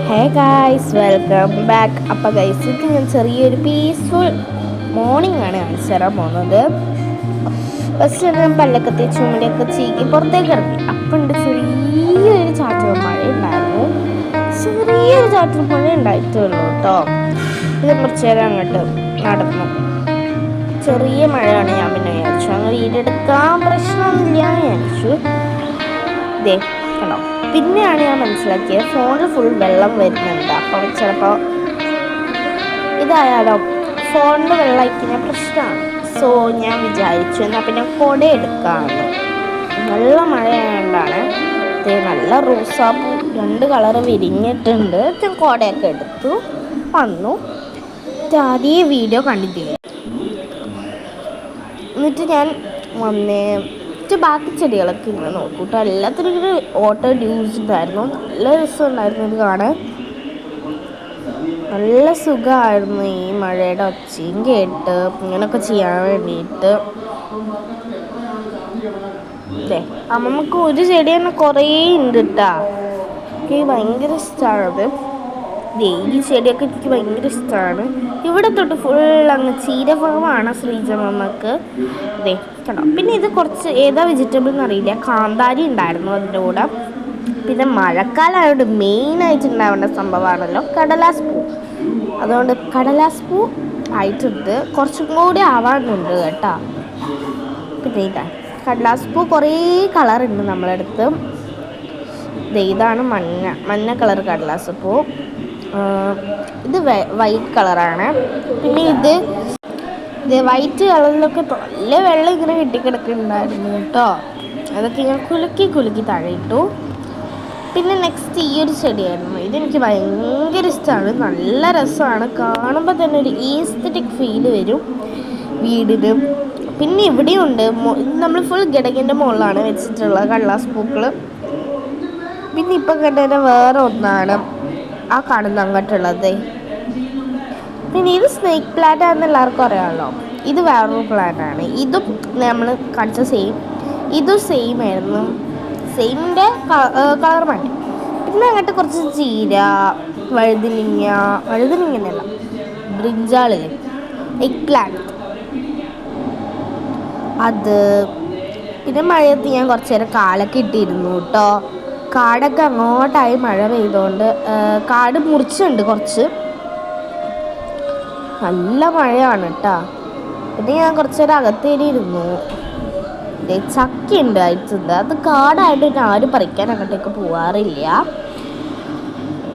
Hey guys, welcome back. അപ്പോൾ guys, ഇത് ഞാൻ ചെറിയൊരു പീസ്ഫുൾ മോർണിംഗ് ആണ് കാണിച്ചു തരാൻ പോകുന്നത്. ഫസ്റ്റ് ഞാൻ പല്ലൊക്കെ തേച്ച് ചുമടിയൊക്കെ ചീക്കി പുറത്തേക്ക് ഇറങ്ങി. അപ്പം ഉണ്ട് ചെറിയൊരു ചാറ്റൽ മഴ ഉണ്ടായിരുന്നു. ചെറിയൊരു ചാറ്റൽ മഴ ഉണ്ടായിട്ടുള്ളൂ കേട്ടോ. ഇത് കുറച്ച് നേരം അങ്ങോട്ട് നടന്നു. ചെറിയ മഴയാണ്. ഞാൻ പിന്നെ വിചാരിച്ചു അങ്ങ് വീടെടുക്കാൻ പ്രശ്നമൊന്നുമില്ല എന്ന് വിചാരിച്ചു. ഇതേ കണ്ടോ, പിന്നെയാണ് ഞാൻ മനസ്സിലാക്കിയത് ഫോണിൽ ഫുൾ വെള്ളം വരുന്നുണ്ട്. അപ്പം ചിലപ്പോൾ ഇതായാലോ ഫോണിൽ വെള്ളം അയക്കുന്ന പ്രശ്നമാണ്. സോ ഞാൻ വിചാരിച്ചു എന്നാൽ പിന്നെ കുട എടുക്കാമെന്ന്. നല്ല മഴയായതുകൊണ്ടാണ് നല്ല റോസാപ്പൂ 2 കളറ് വിരിഞ്ഞിട്ടുണ്ട്. ഞാൻ കുടയൊക്കെ എടുത്തു വന്നു. ആദ്യം വീഡിയോ കണ്ടിട്ടില്ല. എന്നിട്ട് ഞാൻ വന്നേ ബാക്കി ചെടികളൊക്കെ ഇങ്ങനെ നോക്കൂട്ടോ. എല്ലാത്തിനും ഒരു ഓട്ടോ ഡ്യൂസ് ഉണ്ടായിരുന്നു. നല്ല രസമുണ്ടായിരുന്നു ഇത് കാണാൻ. നല്ല സുഖമായിരുന്നു ഈ മഴയുടെ ഒച്ചയും കേട്ട് ഇങ്ങനെയൊക്കെ ചെയ്യാൻ വേണ്ടിയിട്ട്. അതെ, അമ്മമ്മക്ക് ഒരു ചെടി തന്നെ കുറേ ഉണ്ട് കേട്ടാ. എനിക്ക് ഭയങ്കര ഇഷ്ടമാണത്. ഈ ചെടിയൊക്കെ എനിക്ക് ഭയങ്കര ഇഷ്ടമാണ്. ഇവിടെ തൊട്ട് ഫുൾ അങ്ങ് ചീരഫലമാണ് ശ്രീജമ്മക്ക്. അതെ കണ്ടോ. പിന്നെ ഇത് കുറച്ച് ഏതാ വെജിറ്റബിൾ എന്നറിയില്ല, കാന്താരി ഉണ്ടായിരുന്നു അതിൻ്റെ കൂടെ. പിന്നെ മഴക്കാലമായതുകൊണ്ട് മെയിനായിട്ട് ഉണ്ടാവേണ്ട സംഭവമാണല്ലോ കടലാസ് പൂ. അതുകൊണ്ട് കടലാസ് പൂ ആയിട്ടുണ്ട്, കുറച്ചും കൂടി ആവാനുണ്ട് കേട്ടോ. പിന്നെ ഇതാ കടലാസ് പൂ കുറേ കളറുണ്ട് നമ്മളടുത്ത്. ഇതാണ് മഞ്ഞ കളർ കടലാസ് പൂ. ഇത് വൈറ്റ് കളറാണ്. പിന്നെ ഇത് വൈറ്റ് കളറിലൊക്കെ നല്ല വെള്ളം ഇങ്ങനെ കെട്ടിക്കിടക്കുന്നുണ്ടായിരുന്നു കേട്ടോ. അതൊക്കെ ഞാൻ കുലുക്കി താഴെ ഇട്ടു. പിന്നെ നെക്സ്റ്റ് ഈ ഒരു ചെടിയായിരുന്നു. ഇതെനിക്ക് ഭയങ്കര ഇഷ്ടമാണ്. നല്ല രസമാണ് കാണുമ്പോൾ തന്നെ ഒരു ഈസ്തറ്റിക് ഫീല് വരും വീടിന്. പിന്നെ ഇവിടെയുണ്ട്, നമ്മൾ ഫുൾ ഗിടകിൻ്റെ മുകളിലാണ് വെച്ചിട്ടുള്ളത് കടലാസ് പൂക്കൾ. പിന്നെ ഇപ്പം കണ്ടതിന് വേറെ ഒന്നാണ് ആ കാണുന്ന അങ്ങോട്ടുള്ളത്. പിന്നെ ഇത് സ്നേക്ക് പ്ലാന്റ് ആണെന്ന് എല്ലാവർക്കും അറിയാമല്ലോ. ഇത് വേറൊരു പ്ലാന്റ് ആണ്. ഇതും നമ്മൾ കാണിച്ച ഇതും സെയിം ആയിരുന്നു. സെയിമിൻ്റെ കളർ മാറ്റി. പിന്നെ അങ്ങോട്ട് കുറച്ച് ചീര, വഴുതിനിങ്ങനല്ല ബ്രിഞ്ചാളില്ലേ, എഗ് പ്ലാന്റ് അത്. പിന്നെ മഴയത്ത് ഞാൻ കുറച്ച് നേരം കാലൊക്കെ ഇട്ടിരുന്നു കേട്ടോ. കാടൊക്കെ അങ്ങോട്ടായി മഴ പെയ്തുകൊണ്ട് കാട് മുറിച്ചുണ്ട് കുറച്ച്. നല്ല മഴയാണ് കേട്ടോ. പിന്നെ ഞാൻ കുറച്ച് നേരം അകത്തേരിയിരുന്നു. ചക്ക ഉണ്ട് അയച്ചത്. അത് കാടായിട്ട് ആരും പറിക്കാൻ അങ്ങോട്ടേക്ക് പോവാറില്ല.